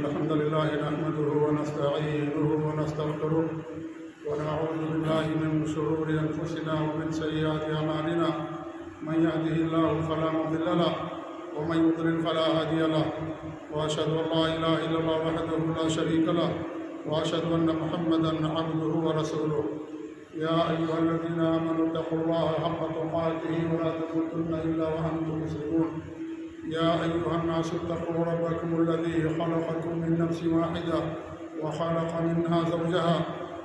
الحمد لله نحمده ونستعينه ونستغفره ونعوذ بالله من شرور أنفسنا ومن سيئات أعمالنا من يهده الله فلا مضل له ومن يضلل فلا هادي له وأشهد أن لا إله إلا الله وحده لا شريك له وأشهد أن محمدا عبده ورسوله يا أيها الذين آمنوا اتقوا الله حق تقاته ولا تموتن إلا وأنتم مسلمون يا أيها الناس اتقوا ربكم الذي خلقكم من نفس واحدة وخلق منها زوجها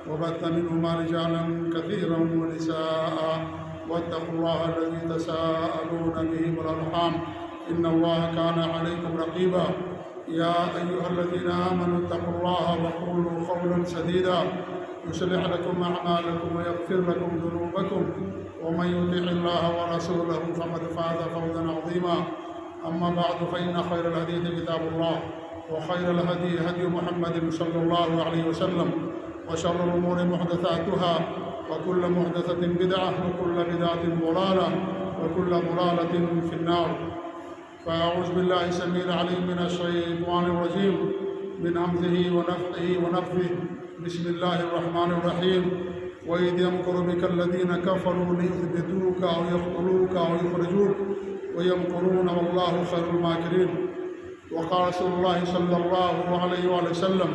وبث منهما رجالا كثيرا ونساء واتقوا الله الذي تساءلون به والأرحام إن الله كان عليكم رقيبا يا أيها الذين آمنوا اتقوا الله وقولوا قولا سديدا يصلح لكم أعمالكم ويغفر لكم ذنوبكم ومن يطع الله ورسوله فقد فاز فوزا عظيما أما بعد فإن خير الحديث كتاب الله وخير الهدي هدي محمد صلى الله عليه وسلم وشر الأمور محدثاتها وكل محدثة بدعة وكل بدعة ضلالة وكل ضلالة في النار فأعوذ بالله السميع العليم من الشيطان الرجيم من همزه ونفخه ونفثه بسم الله الرحمن الرحيم وإذ يمكر بك الذين كفروا ليثبتوك أو يقتلوك أو يخرجوك ويمكرون والله خير الماكرين وقال رسول الله صلى الله عليه وسلم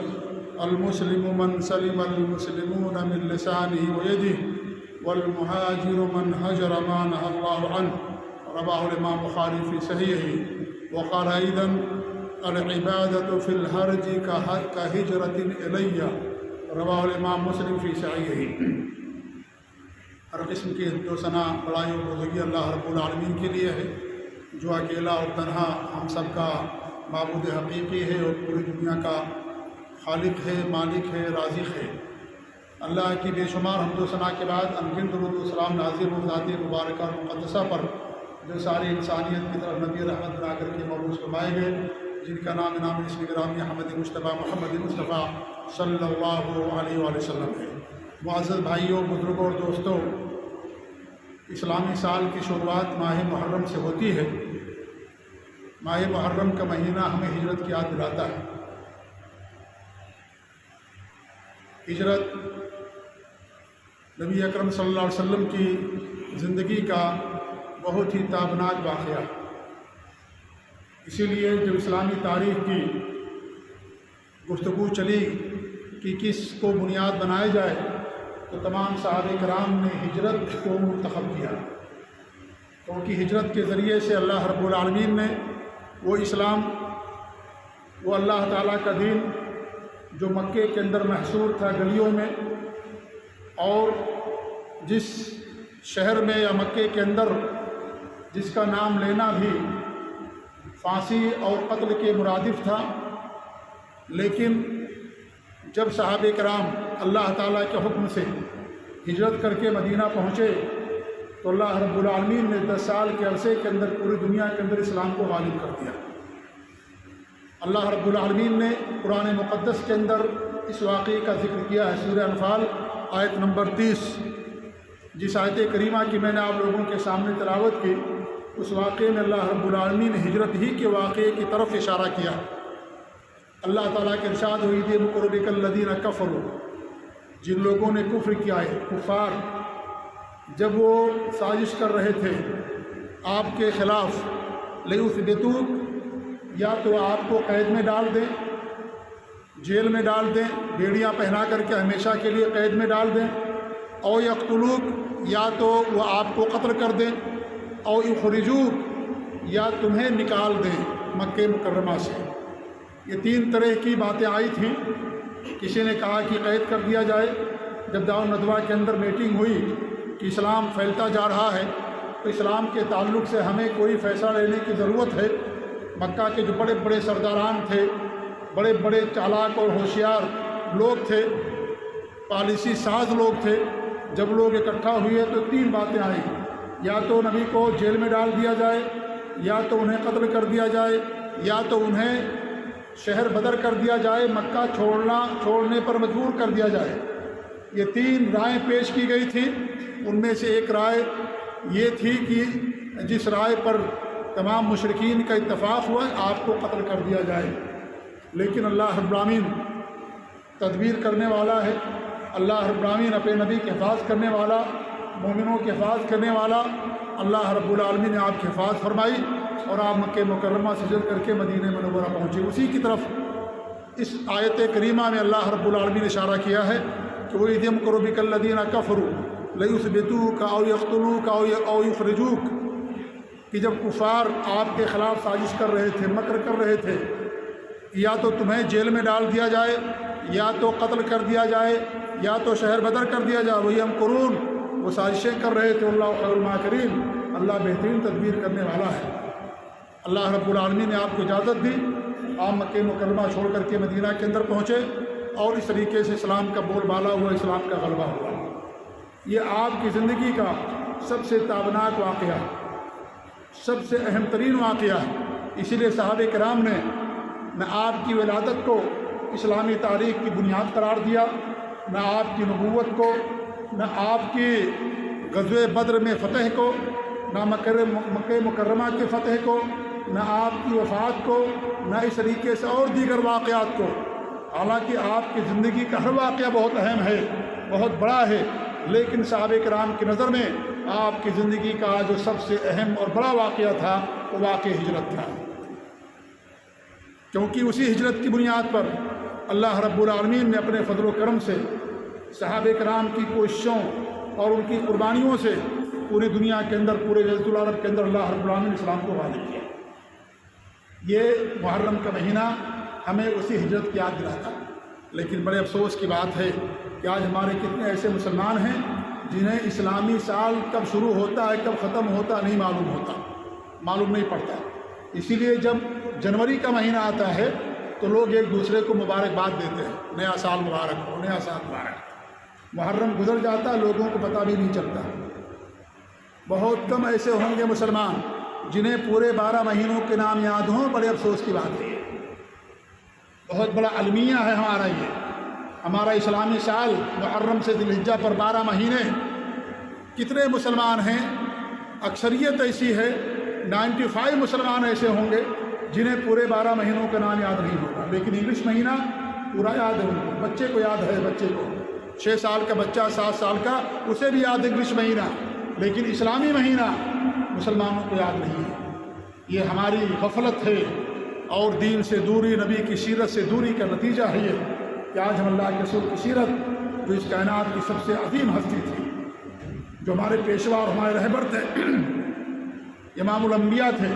المسلم من سلم المسلمون من لسانه ويده والمهاجر من هجر ما نهى الله عنه رواه الإمام البخاري في صحيحه وقال أيضا العبادة في الحرج كهجرة إلي رواه الإمام مسلم في صحيحه۔ ہر قسم کی حمد و ثنا بڑائی و بزرگی اللہ رب العالمین کے لیے ہے جو اکیلا اور تنہا ہم سب کا معبود حقیقی ہے اور پوری دنیا کا خالق ہے، مالک ہے، رازق ہے۔ اللہ کی بے شمار حمد و ثنا کے بعد انگن درود و سلام نازل ہو ذات مبارکہ اور مقدسہ پر جو ساری انسانیت کی طرف نبی رحمت بنا کر کے مبعوث فرمائے گئے، جن کا نام اسم گرامی احمد مصطفیٰ محمد مصطفیٰ صلی اللہ علیہ وآلہ وسلم ہے۔ معزز بھائیوں، بزرگوں اور دوستوں، اسلامی سال کی شروعات ماہ محرم سے ہوتی ہے۔ ماہ محرم کا مہینہ ہمیں ہجرت کی یاد دلاتا ہے۔ ہجرت نبی اکرم صلی اللہ علیہ وسلم کی زندگی کا بہت ہی تابناک واقعہ، اسی لیے جب اسلامی تاریخ کی گفتگو چلی کہ کس کو بنیاد بنایا جائے تو تمام صحابہ کرام نے ہجرت کو منتخب کیا، کیونکہ ہجرت کے ذریعے سے اللہ رب العالمین نے وہ اسلام، وہ اللہ تعالیٰ کا دین جو مکے کے اندر محصور تھا گلیوں میں، اور جس شہر میں یا مکے کے اندر جس کا نام لینا بھی پھانسی اور قتل کے مرادف تھا، لیکن جب صحابہ کرام اللہ تعالیٰ کے حکم سے ہجرت کر کے مدینہ پہنچے تو اللہ رب العالمین نے 10 سال کے عرصے کے اندر پوری دنیا کے اندر اسلام کو غالب کر دیا۔ اللہ رب العالمین نے قرآن مقدس کے اندر اس واقعے کا ذکر کیا ہے۔ سورہ انفال آیت نمبر 30، جس آیت کریمہ کی میں نے آپ لوگوں کے سامنے تلاوت کی، اس واقعے میں اللہ رب العالمین نے ہجرت ہی کے واقعے کی طرف اشارہ کیا۔ اللہ تعالیٰ کے ارشاد ہوئی تھی یمکر بک الذین کفروا، جن لوگوں نے کفر کیا ہے، کفار، جب وہ سازش کر رہے تھے آپ کے خلاف، لیثبتوک، یا تو آپ کو قید میں ڈال دیں، جیل میں ڈال دیں، بیڑیاں پہنا کر کے ہمیشہ کے لیے قید میں ڈال دیں، او یقتلوک، یا تو وہ آپ کو قتل کر دیں، او یخرجوک، یا تمہیں نکال دیں مکہ مکرمہ سے۔ یہ 3 طرح کی باتیں آئی تھیں۔ کسی نے کہا کہ قید کر دیا جائے۔ جب دار الندوہ کے اندر میٹنگ ہوئی کہ اسلام پھیلتا جا رہا ہے تو اسلام کے تعلق سے ہمیں کوئی فیصلہ لینے کی ضرورت ہے۔ مکہ کے جو بڑے بڑے سرداران تھے، بڑے بڑے چالاک اور ہوشیار لوگ تھے، پالیسی ساز لوگ تھے، جب لوگ اکٹھا ہوئے تو 3 باتیں آئیں، یا تو نبی کو جیل میں ڈال دیا جائے، یا تو انہیں قتل کر دیا جائے، یا تو انہیں شہر بدر کر دیا جائے، مکہ چھوڑنے پر مجبور کر دیا جائے۔ یہ 3 رائے پیش کی گئی تھی۔ ان میں سے ایک رائے یہ تھی کہ جس رائے پر تمام مشرکین کا اتفاق ہوا آپ کو قتل کر دیا جائے، لیکن اللہ رب العالمین تدبیر کرنے والا ہے، اللہ رب العالمین اپنے نبی کی حفاظت کرنے والا، مومنوں کی حفاظت کرنے والا، اللہ رب العالمین نے آپ کی حفاظت فرمائی اور آپ مکہ مکرمہ سے ہجرت کر کے مدینہ منورہ پہنچے۔ اسی کی طرف اس آیت کریمہ میں اللہ رب العالمین نے اشارہ کیا ہے کہ وَإِذْ يَمْكُرُ بِكَ الَّذِينَ كَفَرُوا لَيُثْبِتُوكَ أَوْ يَقْتُلُوكَ أَوْ يُخْرِجُوكَ، کہ جب کفار آپ کے خلاف سازش کر رہے تھے، مکر کر رہے تھے، یا تو تمہیں جیل میں ڈال دیا جائے، یا تو قتل کر دیا جائے، یا تو شہر بدر کر دیا جائے۔ وہی ہم قرون، وہ سازشیں کر رہے تھے۔ اللہ خیر الماکرین، اللہ بہترین تدبیر کرنے والا ہے۔ اللہ رب العالمین نے آپ کو اجازت دی، آپ مکہ مکرمہ چھوڑ کر کے مدینہ کے اندر پہنچے، اور اس طریقے سے اسلام کا بول بالا ہوا، اسلام کا غلبہ ہوا۔ یہ آپ کی زندگی کا سب سے تابناک واقعہ، سب سے اہم ترین واقعہ ہے۔ اسی لیے صحابہ کرام نے نہ آپ کی ولادت کو اسلامی تاریخ کی بنیاد قرار دیا، نہ آپ کی نبوت کو، نہ آپ کی غزوہ بدر میں فتح کو، نہ مکہ مکرمہ کے فتح کو، نہ آپ کی وفات کو، نہ اس طریقے سے اور دیگر واقعات کو۔ حالانکہ آپ کی زندگی کا ہر واقعہ بہت اہم ہے، بہت بڑا ہے، لیکن صحابہ کرام کی نظر میں آپ کی زندگی کا جو سب سے اہم اور بڑا واقعہ تھا وہ واقعہ ہجرت تھا، کیونکہ اسی ہجرت کی بنیاد پر اللہ رب العالمین نے اپنے فضل و کرم سے صحابہ کرام کی کوششوں اور ان کی قربانیوں سے پوری دنیا کے اندر، پورے جزیرۃ العرب کے اندر اللہ رب العالمین نے اسلام کو غالب کیا۔ یہ محرم کا مہینہ ہمیں اسی ہجرت کی یاد دلاتا ہے، لیکن بڑے افسوس کی بات ہے کہ آج ہمارے کتنے ایسے مسلمان ہیں جنہیں اسلامی سال کب شروع ہوتا ہے، کب ختم ہوتا نہیں معلوم نہیں پڑتا۔ اسی لیے جب جنوری کا مہینہ آتا ہے تو لوگ ایک دوسرے کو مبارکباد دیتے ہیں، نیا سال مبارک ہو، نیا سال مبارک۔ محرم گزر جاتا، لوگوں کو پتہ بھی نہیں چلتا۔ بہت کم ایسے ہوں گے مسلمان جنہیں پورے 12 مہینوں کے نام یاد ہوں۔ بڑے افسوس کی بات ہے، بہت بڑا المیہ ہے ہمارا اسلامی سال محرم سے ذی الحجہ پر 12 مہینے۔ کتنے مسلمان ہیں؟ اکثریت ایسی ہے، 95 مسلمان ایسے ہوں گے جنہیں پورے 12 مہینوں کا نام یاد نہیں ہوگا، لیکن انگلش مہینہ پورا یاد ہے ان کو۔ بچے کو یاد ہے، بچے کو 6 سال کا بچہ، 7 سال کا، اسے بھی یاد ہے انگلش مہینہ، لیکن اسلامی مہینہ مسلمانوں کو یاد نہیں ہے۔ یہ ہماری غفلت ہے اور دین سے دوری، نبی کی سیرت سے دوری کا نتیجہ ہے یہ کہ آج ہم اللہ کے رسول کی سیرت، جو اس کائنات کی سب سے عظیم ہستی تھی، جو ہمارے پیشوا اور ہمارے رہبر تھے، امام الانبیاء تھے،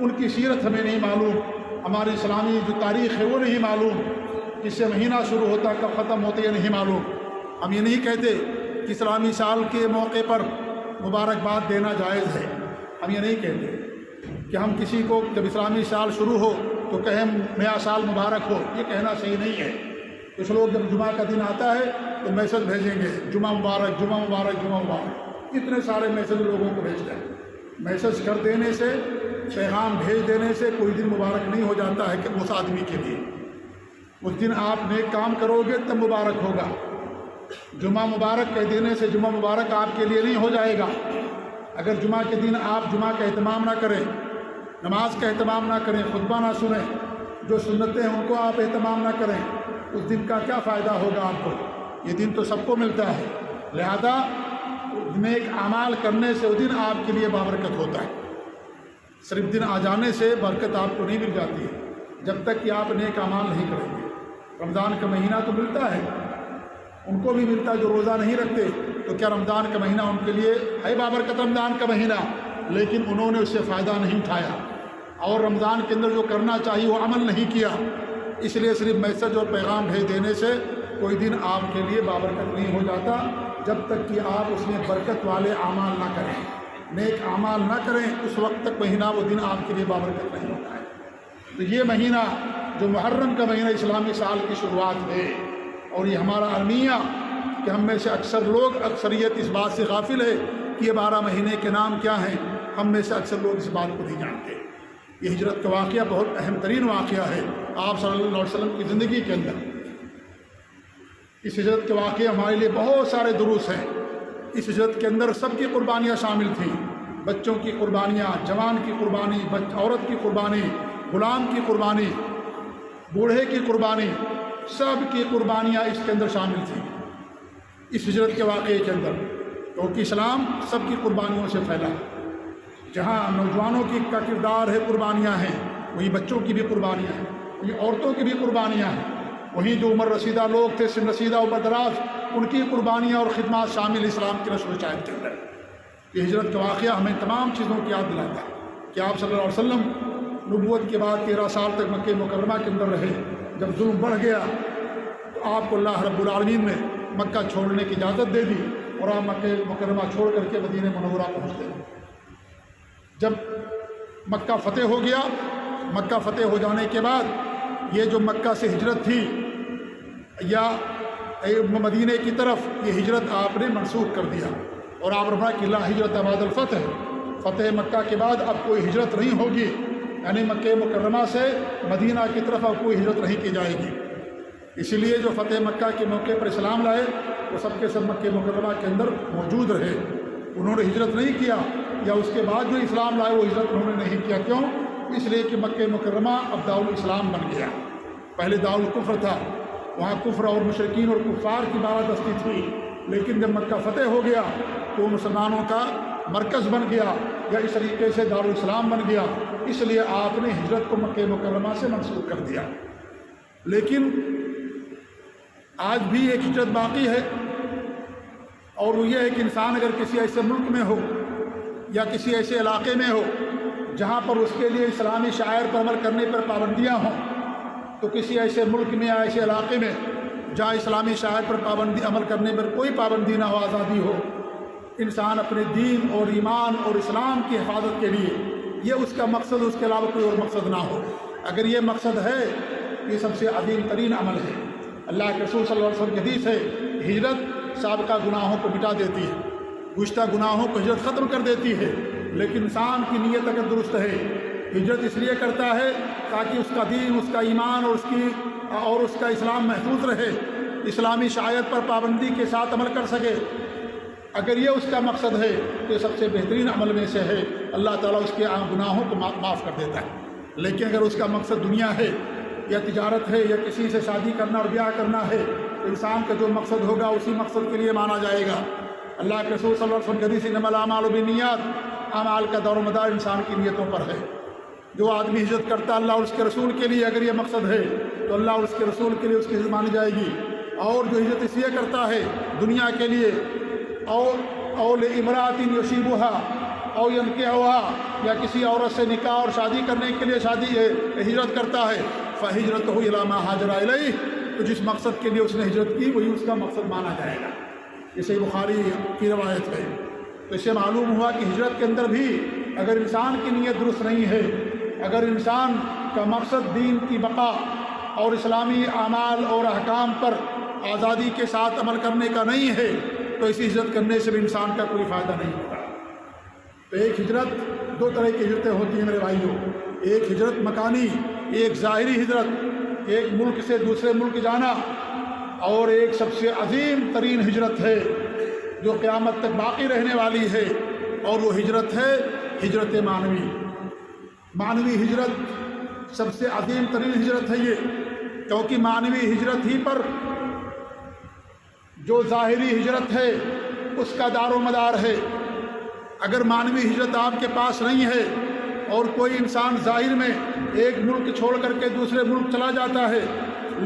ان کی سیرت ہمیں نہیں معلوم، ہماری اسلامی جو تاریخ ہے وہ نہیں معلوم، کس سے مہینہ شروع ہوتا، کب ختم ہوتا، یہ نہیں معلوم۔ ہم یہ نہیں کہتے کہ اسلامی سال کے موقع پر مبارکباد دینا جائز ہے، ہم یہ نہیں کہتے کہ ہم کسی کو جب اسلامی سال شروع ہو تو کہیں نیا سال مبارک ہو، یہ کہنا صحیح نہیں ہے۔ کچھ لوگ جب جمعہ کا دن آتا ہے تو میسج بھیجیں گے، جمعہ مبارک، جمعہ مبارک، جمعہ مبارک، اتنے سارے میسج لوگوں کو بھیجتے ہیں۔ میسج کر دینے سے، پیغام بھیج دینے سے کوئی دن مبارک نہیں ہو جاتا ہے کہ اس آدمی کے لیے۔ اس دن آپ نیک کام کرو گے تب مبارک ہوگا۔ جمعہ مبارک کہہ دینے سے جمعہ مبارک آپ کے لیے نہیں ہو جائے گا۔ اگر جمعہ کے دن آپ جمعہ کا اہتمام نہ کریں، نماز کا اہتمام نہ کریں، خطبہ نہ سنیں، جو سنتیں ہیں ان کو آپ اہتمام نہ کریں، اس دن کا کیا فائدہ ہوگا آپ کو؟ یہ دن تو سب کو ملتا ہے، لہذا نیک اعمال کرنے سے وہ دن آپ کے لیے بابرکت ہوتا ہے۔ صرف دن آ جانے سے برکت آپ کو نہیں مل جاتی ہے جب تک کہ آپ نیک اعمال نہیں کریں گے۔ رمضان کا مہینہ تو ملتا ہے، ان کو بھی ملتا ہے جو روزہ نہیں رکھتے، تو کیا رمضان کا مہینہ ان کے لیے ہے بابرکت؟ رمضان کا مہینہ، لیکن انہوں نے اس سے فائدہ نہیں اٹھایا، اور رمضان کے اندر جو کرنا چاہیے وہ عمل نہیں کیا۔ اس لیے صرف میسج اور پیغام بھیج دینے سے کوئی دن آپ کے لیے بابرکت نہیں ہو جاتا جب تک کہ آپ اس میں برکت والے اعمال نہ کریں، نیک اعمال نہ کریں، اس وقت تک مہینہ وہ دن آپ کے لیے بابرکت نہیں ہوتا ہے۔ تو یہ مہینہ جو محرم کا مہینہ اسلامی سال کی شروعات ہے، اور یہ ہمارا المیہ کہ ہم میں سے اکثر لوگ، اکثریت اس بات سے غافل ہے کہ یہ 12 مہینے کے نام کیا ہیں۔ ہم میں سے اکثر لوگ اس بات کو نہیں جانتے۔ یہ ہجرت کا واقعہ بہت اہم ترین واقعہ ہے آپ صلی اللہ علیہ وسلم کی زندگی کے اندر۔ اس ہجرت کے واقعے ہمارے لیے بہت سارے دروس ہیں۔ اس ہجرت کے اندر سب کی قربانیاں شامل تھیں، بچوں کی قربانیاں، جوان کی قربانی، عورت کی قربانی، غلام کی قربانی، بوڑھے کی قربانی، سب کی قربانیاں اس کے اندر شامل تھیں اس ہجرت کے واقعے کے اندر، کیونکہ اسلام سب کی قربانیوں سے پھیلا۔ جہاں نوجوانوں کا کردار ہے، قربانیاں ہیں، وہیں بچوں کی بھی قربانیاں ہیں، وہیں عورتوں کی بھی قربانیاں ہیں، وہیں جو عمر رسیدہ لوگ تھے، سن رسیدہ عمر دراز، ان کی قربانیاں اور خدمات شامل اسلام کی نشر و اشاعت کے اندر۔ یہ ہجرت کا واقعہ ہمیں تمام چیزوں کی یاد دلاتا ہے کہ آپ صلی اللہ علیہ وسلم نبوت کے بعد 13 سال تک مکہ مکرمہ کے اندر رہے۔ جب ظلم بڑھ گیا تو آپ کو اللہ رب العالمین نے مکہ چھوڑنے کی اجازت دے دی اور آپ مکہ مکرمہ چھوڑ کر کے مدینہ منورہ پہنچ گئے۔ جب مکہ فتح ہو گیا، مکہ فتح ہو جانے کے بعد یہ جو مکہ سے ہجرت تھی یا مدینہ کی طرف، یہ ہجرت آپ نے منسوخ کر دیا اور آپ رفا کہ لا ہجرت بعد الفتح، فتح مکہ کے بعد اب کوئی ہجرت نہیں ہوگی، یعنی مکہ مکرمہ سے مدینہ کی طرف اب کوئی ہجرت نہیں کی جائے گی۔ اسی لیے جو فتح مکہ کے موقع پر اسلام لائے وہ سب کے سب مکہ مکرمہ کے اندر موجود رہے، انہوں نے ہجرت نہیں کیا، یا اس کے بعد جو اسلام لائے وہ ہجرت انہوں نے نہیں کیا۔ کیوں؟ اس لیے کہ مکہ مکرمہ اب دارالاسلام بن گیا، پہلے دارالکفر تھا، وہاں کفر اور مشرکین اور کفار کی بالادستی تھی، لیکن جب مکہ فتح ہو گیا تو مسلمانوں کا مرکز بن گیا، یا اس طریقے سے دارالاسلام بن گیا، اس لیے آپ نے ہجرت کو مکہ مکرمہ سے منسوخ کر دیا۔ لیکن آج بھی ایک ہجرت باقی ہے، اور وہ یہ ہے کہ انسان اگر کسی ایسے ملک میں ہو یا کسی ایسے علاقے میں ہو جہاں پر اس کے لیے اسلامی شعائر پر عمل کرنے پر پابندیاں ہوں، تو کسی ایسے ملک میں یا ایسے علاقے میں جہاں اسلامی شعائر پر عمل کرنے پر کوئی پابندی نہ ہو، آزادی ہو، انسان اپنے دین اور ایمان اور اسلام کی حفاظت کے لیے، یہ اس کا مقصد، اس کے علاوہ کوئی اور مقصد نہ ہو۔ اگر یہ مقصد ہے، یہ سب سے عظیم ترین عمل ہے۔ اللہ کے رسول صلی اللہ علیہ وسلم کی حدیث ہے، ہجرت سابقہ گناہوں کو مٹا دیتی ہے، گزشتہ گناہوں کو ہجرت ختم کر دیتی ہے۔ لیکن انسان کی نیت اگر درست ہے، ہجرت اس لیے کرتا ہے تاکہ اس کا دین، اس کا ایمان اور اس کا اسلام محفوظ رہے، اسلامی شعائر پر پابندی کے ساتھ عمل کر سکے۔ اگر یہ اس کا مقصد ہے تو یہ سب سے بہترین عمل میں سے ہے، اللہ تعالیٰ اس کے گناہوں کو معاف کر دیتا ہے۔ لیکن اگر اس کا مقصد دنیا ہے یا تجارت ہے یا کسی سے شادی کرنا اور بیاہ کرنا ہے، تو انسان کا جو مقصد ہوگا اسی مقصد کے لیے مانا جائے گا۔ اللہ کے رسول صلی اللہ علیہ وسلم کی حدیث انما الاعمال بالنیات، اعمال کا دار و مدار انسان کی نیتوں پر ہے۔ جو آدمی ہجرت کرتا اللہ اور اس کے رسول کے لیے، اگر یہ مقصد ہے تو اللہ اور اس کے رسول کے لیے اس کی ہجرت مانی جائے گی۔ اور جو ہجرت اس لیے کرتا ہے دنیا کے لیے، اور امرات یشیبھا او ینکحھا، یا کسی عورت سے نکاح اور شادی کرنے کے لیے ہجرت کرتا ہے، فہجرتہ الی ما ہاجر الیہ، تو جس مقصد کے لیے اس نے ہجرت کی وہی اس کا مقصد مانا جائے گا۔ یہ صحیح بخاری کی روایت ہے۔ تو اس سے معلوم ہوا کہ ہجرت کے اندر بھی اگر انسان کی نیت درست نہیں ہے، اگر انسان کا مقصد دین کی بقا اور اسلامی اعمال اور احکام پر آزادی کے ساتھ عمل کرنے کا نہیں ہے، تو اسی ہجرت کرنے سے بھی انسان کا کوئی فائدہ نہیں ہوگا۔ تو ایک ہجرت، دو طرح کی ہجرتیں ہوتی ہیں میرے بھائیوں، ایک ہجرت مکانی، ایک ظاہری ہجرت، ایک ملک سے دوسرے ملک جانا، اور ایک سب سے عظیم ترین ہجرت ہے جو قیامت تک باقی رہنے والی ہے، اور وہ ہجرت ہے ہجرت معنوی۔ معنوی ہجرت سب سے عظیم ترین ہجرت ہے یہ، کیونکہ معنوی ہجرت ہی پر جو ظاہری ہجرت ہے اس کا دار و مدار ہے۔ اگر معنوی ہجرت آپ کے پاس نہیں ہے اور کوئی انسان ظاہر میں ایک ملک چھوڑ کر کے دوسرے ملک چلا جاتا ہے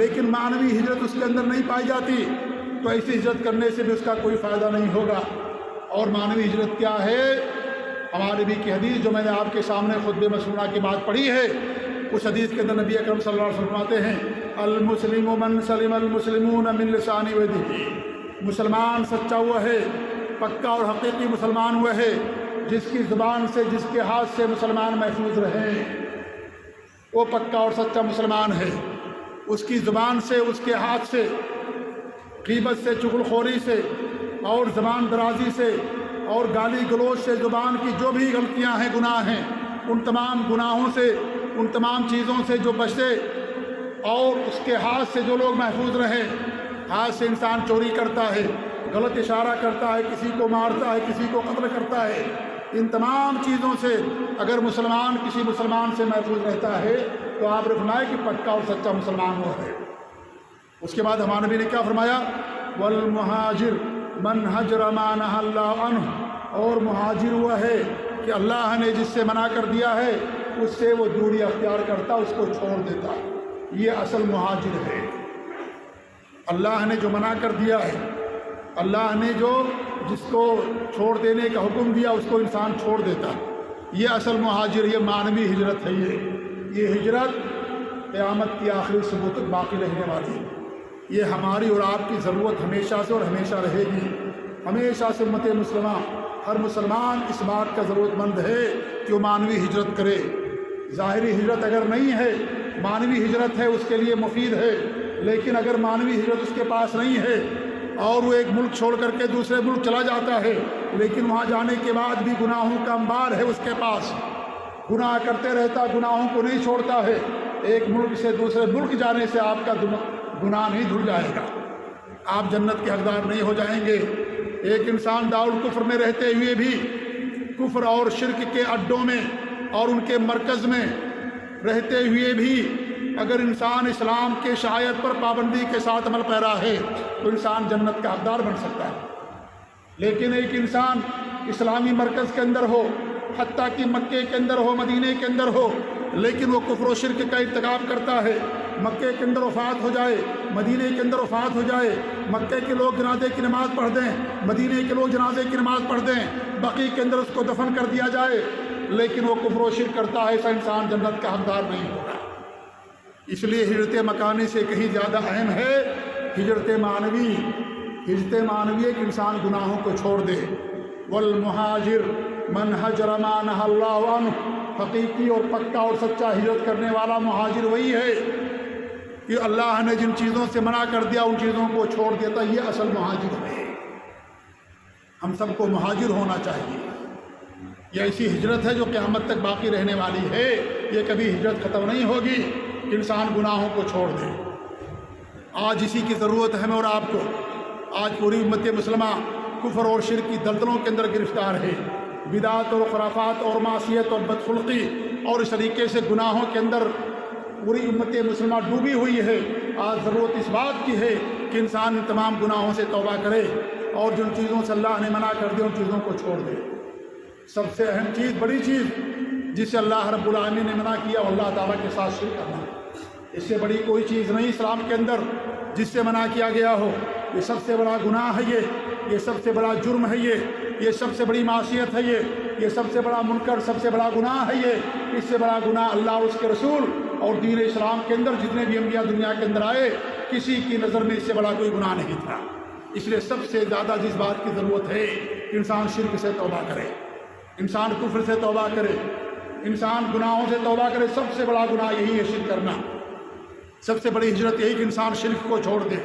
لیکن معنوی ہجرت اس کے اندر نہیں پائی جاتی، تو ایسی ہجرت کرنے سے بھی اس کا کوئی فائدہ نہیں ہوگا۔ اور معنوی ہجرت کیا ہے؟ ہمارے نبی کی حدیث جو میں نے آپ کے سامنے خطبہ مسنونہ کی بات پڑھی ہے، اس حدیث کے اندر نبی اکرم صلی اللہ علیہ وسلم فرماتے ہیں، المسلم من سلم المسلمون من لسان یدہ، مسلمان سچا ہوا ہے، پکا اور حقیقی مسلمان ہوا ہے جس کی زبان سے، جس کے ہاتھ سے مسلمان محفوظ رہیں، وہ پکا اور سچا مسلمان ہے۔ اس کی زبان سے، اس کے ہاتھ سے، غیبت سے، چغل خوری سے اور زبان درازی سے اور گالی گلوچ سے، زبان کی جو بھی غلطیاں ہیں، گناہ ہیں، ان تمام گناہوں سے، ان تمام چیزوں سے جو بچے، اور اس کے ہاتھ سے جو لوگ محفوظ رہیں۔ ہاتھ سے انسان چوری کرتا ہے، غلط اشارہ کرتا ہے، کسی کو مارتا ہے، کسی کو قتل کرتا ہے، ان تمام چیزوں سے اگر مسلمان کسی مسلمان سے محفوظ رہتا ہے تو آپ نے فرمایا کہ پکا اور سچا مسلمان وہ ہے۔ اس کے بعد ہمارے نبی نے کیا فرمایا؟ والمہاجر من حجر ما نہى اللہ عنہ، اور مہاجر وہ ہے کہ اللہ نے جس سے منع کر دیا ہے اس سے وہ دوری اختیار کرتا، اس کو چھوڑ دیتا، یہ اصل مہاجر ہے۔ اللہ نے جو منع کر دیا ہے، اللہ نے جو جس کو چھوڑ دینے کا حکم دیا اس کو انسان چھوڑ دیتا، یہ اصل مہاجر، یہ معنوی ہجرت ہے۔ یہ ہجرت قیامت کی آخری صبح تک باقی رہنے والی ہے۔ یہ ہماری اور آپ کی ضرورت ہمیشہ سے اور ہمیشہ رہے گی۔ ہمیشہ سے امت مسلمہ، ہر مسلمان اس بات کا ضرورت مند ہے کہ وہ معنوی ہجرت کرے۔ ظاہری ہجرت اگر نہیں ہے، معنوی ہجرت ہے، اس کے لیے مفید ہے، لیکن اگر معنوی ہجرت اس کے پاس نہیں ہے اور وہ ایک ملک چھوڑ کر کے دوسرے ملک چلا جاتا ہے، لیکن وہاں جانے کے بعد بھی گناہوں کا انبار ہے اس کے پاس، گناہ کرتے رہتا، گناہوں کو نہیں چھوڑتا ہے، ایک ملک سے دوسرے ملک جانے سے آپ کا گناہ نہیں دھل جائے گا، آپ جنت کے حقدار نہیں ہو جائیں گے۔ ایک انسان دارالکفر میں رہتے ہوئے بھی، کفر اور شرک کے اڈوں میں اور ان کے مرکز میں رہتے ہوئے بھی اگر انسان اسلام کے شعائر پر پابندی کے ساتھ عمل پیرا ہے تو انسان جنت کا حقدار بن سکتا ہے۔ لیکن ایک انسان اسلامی مرکز کے اندر ہو، حتیٰ کہ مکے کے اندر ہو، مدینے کے اندر ہو، لیکن وہ کفر و شرک کا ارتکاب کرتا ہے، مکے کے اندر وفات ہو جائے، مدینے کے اندر وفات ہو جائے، مکے کے لوگ جنازے کی نماز پڑھ دیں، مدینے کے لوگ جنازے کی نماز پڑھ دیں، بقیع کے اندر اس کو دفن کر دیا جائے، لیکن وہ کفر و شرک کرتا ہے، ایسا انسان جنت کا حقدار نہیں ہوگا۔ اس لیے ہجرت مکانی سے کہیں زیادہ اہم ہے ہجرت معنوی۔ ہجرت معنوی ایک انسان گناہوں کو چھوڑ دے۔ والمہاجر من حجر ما نہى اللہ عنہ، حقیقی اور پکا اور سچا ہجرت کرنے والا مہاجر وہی ہے کہ اللہ نے جن چیزوں سے منع کر دیا ان چیزوں کو چھوڑ دیتا، یہ اصل مہاجر ہے۔ ہم سب کو مہاجر ہونا چاہیے۔ یہ ایسی ہجرت ہے جو قیامت تک باقی رہنے والی ہے، یہ کبھی ہجرت ختم نہیں ہوگی کہ انسان گناہوں کو چھوڑ دے۔ آج اسی کی ضرورت ہے ہمیں اور آپ کو۔ آج پوری امت مسلمہ کفر اور شرک کی دلدلوں کے اندر گرفتار ہے، بدعات اور خرافات اور معصیت اور بدخلقی اور اس طریقے سے گناہوں کے اندر پوری امت مسلمہ ڈوبی ہوئی ہے۔ آج ضرورت اس بات کی ہے کہ انسان ان تمام گناہوں سے توبہ کرے اور جن چیزوں سے اللہ نے منع کر دیا ان چیزوں کو چھوڑ دے۔ سب سے اہم چیز، بڑی چیز جس سے اللہ رب العالمین نے منع کیا وہ اللہ تعالیٰ کے ساتھ شرک کرنا۔ اس سے بڑی کوئی چیز نہیں اسلام کے اندر جس سے منع کیا گیا ہو۔ یہ سب سے بڑا گناہ ہے، یہ سب سے بڑا جرم ہے، یہ سب سے بڑی معصیت ہے، یہ سب سے بڑا منکر، سب سے بڑا گناہ ہے۔ اس سے بڑا گناہ اللہ اور اس کے رسول اور دین اسلام کے اندر جتنے بھی انبیاء دنیا کے اندر آئے کسی کی نظر میں اس سے بڑا کوئی گناہ نہیں تھا۔ اس لیے سب سے زیادہ جس بات کی ضرورت ہے کہ انسان شرک سے توبہ کرے، انسان کفر سے توبہ کرے، انسان گناہوں سے توبہ کرے۔ سب سے بڑا گناہ یہی ہے شرک کرنا۔ سب سے بڑی ہجرت یہی کہ انسان شرک کو چھوڑ دے،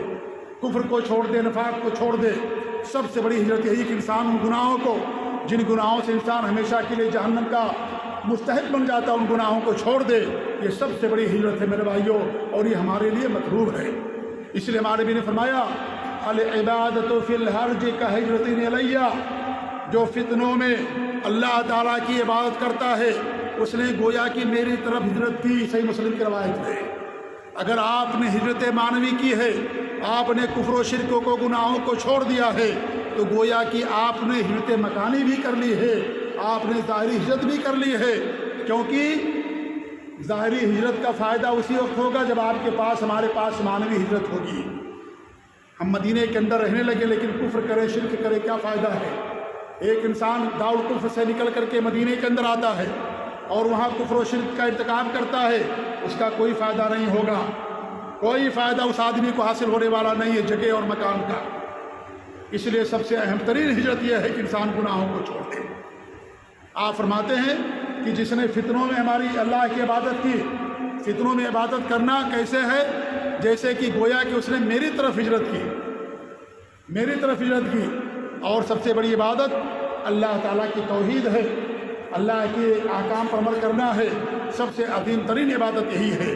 کفر کو چھوڑ دے، نفاق کو چھوڑ دے۔ سب سے بڑی ہجرت یہی کہ انسان ان گناہوں کو، جن گناہوں سے انسان ہمیشہ کے لیے جہنم کا مستحق بن جاتا، ان گناہوں کو چھوڑ دے۔ یہ سب سے بڑی ہجرت ہے میرے بھائیوں، اور یہ ہمارے لیے مطلوب ہے۔ اس لیے ہمارے نبی نے فرمایا العبادۃ فی الحرج کہجرۃ الیہ، جو فتنوں میں اللہ تعالیٰ کی عبادت کرتا ہے اس نے گویا کہ میری طرف ہجرت کی۔ صحیح مسلم کی روایت ہے۔ اگر آپ نے ہجرت معنوی کی ہے، آپ نے کفر و شرکوں کو، گناہوں کو چھوڑ دیا ہے، تو گویا کہ آپ نے ہجرت مکانی بھی کر لی ہے، آپ نے ظاہری ہجرت بھی کر لی ہے۔ کیونکہ ظاہری ہجرت کا فائدہ اسی وقت ہوگا جب آپ کے پاس، ہمارے پاس معنوی ہجرت ہوگی۔ ہم مدینے کے اندر رہنے لگے لیکن کفر کرے، شرک کرے، کیا فائدہ ہے؟ ایک انسان دارالکفر سے نکل کر کے مدینے کے اندر آتا ہے اور وہاں کفر و شرک کا ارتکاب کرتا ہے، اس کا کوئی فائدہ نہیں ہوگا، کوئی فائدہ اس آدمی کو حاصل ہونے والا نہیں ہے جگہ اور مکان کا۔ اس لیے سب سے اہم ترین ہجرت یہ ہے کہ انسان گناہوں کو چھوڑ دے۔ آپ فرماتے ہیں کہ جس نے فتنوں میں ہماری اللہ کی عبادت کی، فتنوں میں عبادت کرنا کیسے ہے؟ جیسے کہ گویا کہ اس نے میری طرف ہجرت کی، میری طرف ہجرت کی۔ اور سب سے بڑی عبادت اللہ تعالیٰ کی توحید ہے، اللہ کے احکام پر عمل کرنا ہے۔ سب سے عظیم ترین عبادت یہی ہے۔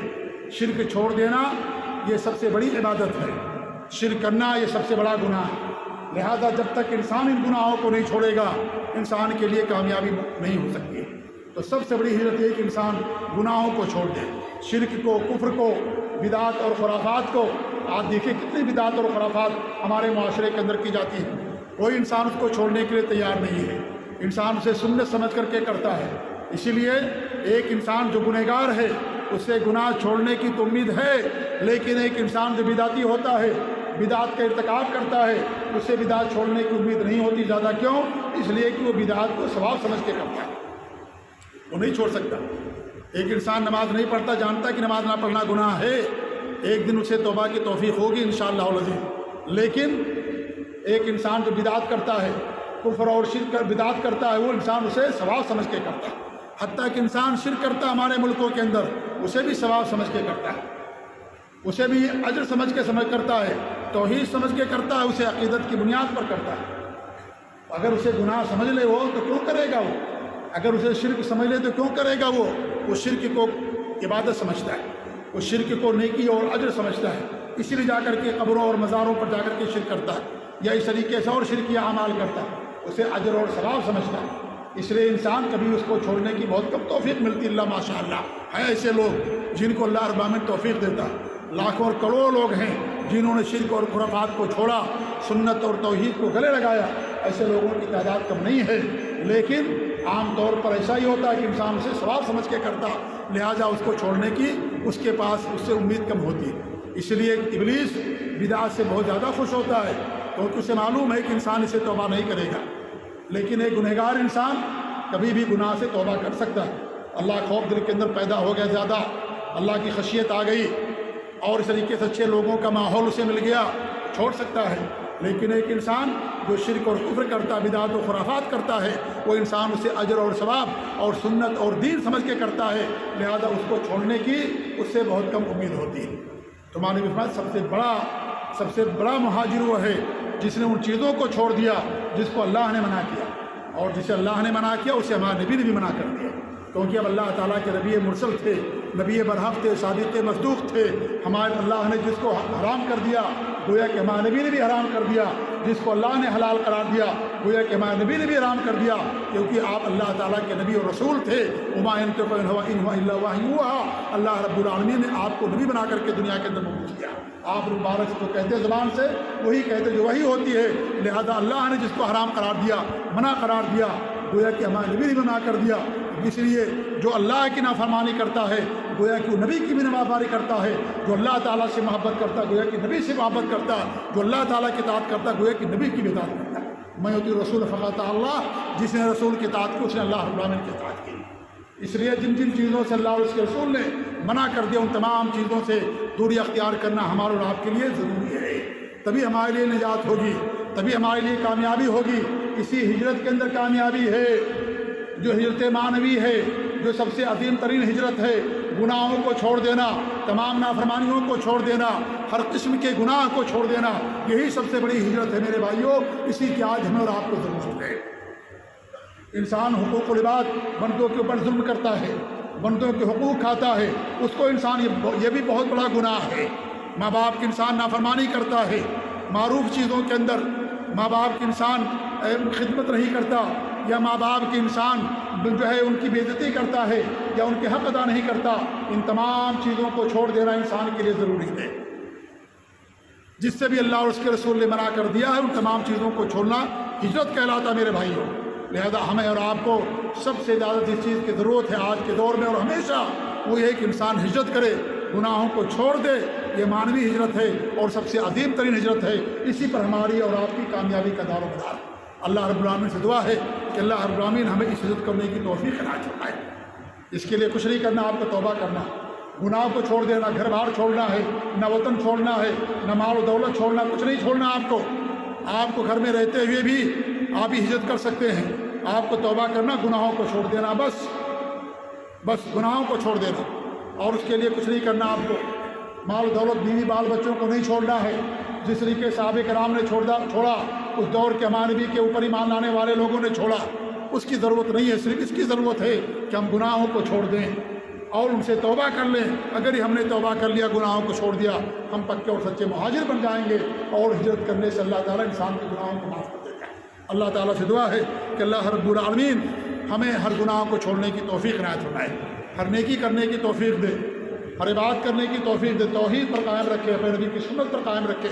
شرک چھوڑ دینا یہ سب سے بڑی عبادت ہے، شرک کرنا یہ سب سے بڑا گناہ ہے۔ لہذا جب تک انسان ان گناہوں کو نہیں چھوڑے گا انسان کے لیے کامیابی نہیں ہو سکتی. تو سب سے بڑی ہجرت یہ کہ انسان گناہوں کو چھوڑ دے، شرک کو، کفر کو، بدعات اور خرافات کو. آج دیکھیں کتنی بدعات اور خرافات ہمارے معاشرے کے اندر کی جاتی ہیں، کوئی انسان اس کو چھوڑنے کے لیے تیار نہیں ہے. انسان اسے سنت سمجھ کر کے کرتا ہے. اسی لیے ایک انسان جو گنہگار ہے اس سے گناہ چھوڑنے کی تو امید ہے، لیکن ایک انسان جو بدعتی ہوتا ہے، بدعات کا ارتکاب کرتا ہے، اس سے بدعات چھوڑنے کی امید نہیں ہوتی زیادہ. کیوں؟ اس لیے کہ وہ بدعات کو ثواب سمجھ کے کرتا ہے، وہ نہیں چھوڑ سکتا. ایک انسان نماز نہیں پڑھتا، جانتا کہ نماز نہ پڑھنا گناہ ہے، ایک دن اسے توبہ کی توفیق ہوگی انشاءاللہ العزیز. لیکن ایک انسان جو بدعات کرتا ہے، کفر اور شرک کر بدعات کرتا ہے، وہ انسان اسے ثواب سمجھ کے کرتا ہے. حتیٰ کہ انسان شرک کرتا ہے ہمارے ملکوں کے اندر، اسے بھی ثواب سمجھ کے کرتا ہے، اسے بھی اجر سمجھ کے کرتا ہے، توحید سمجھ کے کرتا ہے، اسے عقیدت کی بنیاد پر کرتا ہے. اگر اسے گناہ سمجھ لے وہ تو کیوں کرے گا؟ وہ اگر اسے شرک سمجھ لے تو کیوں کرے گا؟ وہ شرک کو عبادت سمجھتا ہے، وہ شرک کو نیکی اور اجر سمجھتا ہے. اسی لیے جا کر کے قبروں اور مزاروں پر جا کر کے شرک کرتا ہے، یا اس طریقے سے اور شرکی اعمال کرتا ہے، اسے اجر اور ثواب سمجھتا ہے. اس لیے انسان کبھی اس کو چھوڑنے کی بہت کم توفیق ملتی. اللہ ماشاء اللہ ہے ایسے لوگ جن کو اللہ رب العالمین توفیق دیتا ہے. لاکھوں اور کروڑوں لوگ ہیں جنہوں نے شرک اور خرافات کو چھوڑا، سنت اور توحید کو گلے لگایا. ایسے لوگوں کی تعداد کم نہیں ہے، لیکن عام طور پر ایسا ہی ہوتا ہے کہ انسان اسے ثواب سمجھ کے کرتا، لہٰذا اس کو چھوڑنے کی اس کے پاس اس سے امید کم ہوتی ہے. اس لیے ابلیس بدعات سے بہت زیادہ خوش ہوتا ہے، کیونکہ اسے معلوم ہے کہ انسان اسے توبہ نہیں کرے گا. لیکن ایک گنہگار انسان کبھی بھی گناہ سے توبہ کر سکتا ہے. اللہ خوف دل کے اندر پیدا ہو گیا زیادہ، اللہ کی خشیت آ گئی اور اس طریقے سے اچھے لوگوں کا ماحول اسے مل گیا، چھوڑ سکتا ہے. لیکن ایک انسان جو شرک اور کفر کرتا ہے، بدعات و خرافات کرتا ہے، وہ انسان اسے اجر اور ثواب اور سنت اور دین سمجھ کے کرتا ہے، لہذا اس کو چھوڑنے کی اس سے بہت کم امید ہوتی ہے. تمہاری بات سب سے بڑا مہاجر وہ ہے جس نے ان چیزوں کو چھوڑ دیا جس کو اللہ نے منع کیا، اور جسے اللہ نے منع کیا اسے ہمارے نبی نے بھی منع کر دیا. کیونکہ اب اللہ تعالیٰ کے نبی مرسل تھے، نبی برحق تھے، صادق مصدوق تھے. ہمارے اللہ نے جس کو حرام کر دیا گویا کہ ہمارے نبی نے بھی حرام کر دیا، جس کو اللہ نے حلال قرار دیا گویا کہ ہمارے نبی نے بھی حرام کر دیا. کیونکہ آپ اللہ تعالیٰ کے نبی اور رسول تھے. وما ينطق عن الهوى إن هو إلا وحي يوحى. اللہ رب العالمین نے آپ کو نبی بنا کر کے دنیا کے اندر مبعوث کیا. آپ مبارک سے تو کہتے زبان سے وہی کہتے جو وہی ہوتی ہے. لہذا اللہ نے جس کو حرام قرار دیا، منع قرار دیا، گویا کہ ہمارے نبی نے منع کر دیا. اس لیے جو اللہ کی نافرمانی کرتا ہے گویا کہ وہ نبی کی بھی نافرمانی کرتا ہے. جو اللہ تعالیٰ سے محبت کرتا ہے گویا کہ نبی سے محبت کرتا ہے. جو اللہ تعالیٰ کی اطاعت کرتا ہے گویا کہ نبی کی بھی اطاعت کرتا ہے. میں ہوتی رسول فقط اللہ، جس نے رسول کی اطاعت کی اس نے اللہ رب العالمین کی اطاعت کی. اس لیے جن چیزوں سے اللہ اور اس کے رسول نے منع کر دیا ان تمام چیزوں سے دوری اختیار کرنا ہمارے اور آپ کے لیے ضروری ہے. تبھی ہمارے لیے نجات ہوگی، تبھی ہمارے لیے کامیابی ہوگی. اسی ہجرت کے اندر کامیابی ہے جو ہجرت معنوی ہے، جو سب سے عظیم ترین ہجرت ہے. گناہوں کو چھوڑ دینا، تمام نافرمانیوں کو چھوڑ دینا، ہر قسم کے گناہ کو چھوڑ دینا، یہی سب سے بڑی ہجرت ہے میرے بھائیوں. اسی کی آج ہمیں اور آپ کو ضرورت ہے. انسان حقوق العباد بندوں کے اوپر ظلم کرتا ہے، بندوں کے حقوق کھاتا ہے، اس کو انسان یہ بھی بہت بڑا گناہ ہے. ماں باپ کی انسان نافرمانی کرتا ہے، معروف چیزوں کے اندر ماں باپ کی انسان خدمت نہیں کرتا، یا ماں باپ کے انسان جو ہے ان کی بے عزتی کرتا ہے یا ان کے حق ادا نہیں کرتا. ان تمام چیزوں کو چھوڑ دینا انسان کے لیے ضروری ہے. جس سے بھی اللہ اور اس کے رسول نے منع کر دیا ہے ان تمام چیزوں کو چھوڑنا ہجرت کہلاتا میرے بھائیوں. لہذا ہمیں اور آپ کو سب سے زیادہ جس چیز کی ضرورت ہے آج کے دور میں اور ہمیشہ، وہ یہ کہ انسان ہجرت کرے، گناہوں کو چھوڑ دے. یہ معنوی ہجرت ہے اور سب سے عظیم ترین ہجرت ہے. اسی پر ہماری اور آپ کی کامیابی کا دار و مدار. اللہ رب العالمین سے دعا ہے کہ اللہ رب العالمین ہمیں اس ہجرت کرنے کی توفیق عنایت فرمائے. اس کے لیے کچھ نہیں کرنا، آپ کو توبہ کرنا، گناہ کو چھوڑ دینا، گھر بار چھوڑنا ہے، نہ وطن چھوڑنا ہے، نہ مال و دولت چھوڑنا، کچھ نہیں چھوڑنا. آپ کو گھر میں رہتے ہوئے بھی آپ ہی ہجرت کر سکتے ہیں. آپ کو توبہ کرنا، گناہوں کو چھوڑ دینا، بس گناہوں کو چھوڑ دینا، اور اس کے لیے کچھ نہیں کرنا. آپ کو مال و دولت، بیوی بال بچوں کو نہیں چھوڑنا ہے. جس طریقے صحابہ کرام نے چھوڑا، اس دور کے ہمارے نبی کے اوپر ایمان لانے والے لوگوں نے چھوڑا، اس کی ضرورت نہیں ہے. صرف اس کی ضرورت ہے کہ ہم گناہوں کو چھوڑ دیں اور ان سے توبہ کر لیں. اگر ہی ہم نے توبہ کر لیا، گناہوں کو چھوڑ دیا، ہم پکے اور سچے مہاجر بن جائیں گے. اور ہجرت کرنے سے اللہ تعالیٰ انسان کے گناہوں کو معاف کر دیتا ہے. اللہ تعالیٰ سے دعا ہے کہ اللہ رب العالمین ہمیں ہر گناہ کو چھوڑنے کی توفیق عنایت فرمائے، ہر نیکی کرنے کی توفیق دے، ہر عبادت کرنے کی توفیق دے، توحید پر قائم رکھے، اپنے نبی کی سنت پر قائم رکھے،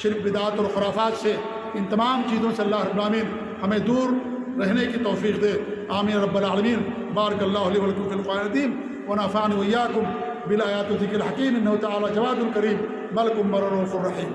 شرک بدعات اور خرافات سے، ان تمام چیزوں سے اللہ رب العالمین ہمیں دور رہنے کی توفیق دے. آمین رب العالمین. بارک اللہ لی ولکم فی القرآن العظیم ونفعنی وإیاکم بالآیات والذکر الحکیم. انہ تعالی جواد کریم ملک برر رؤوف رحیم.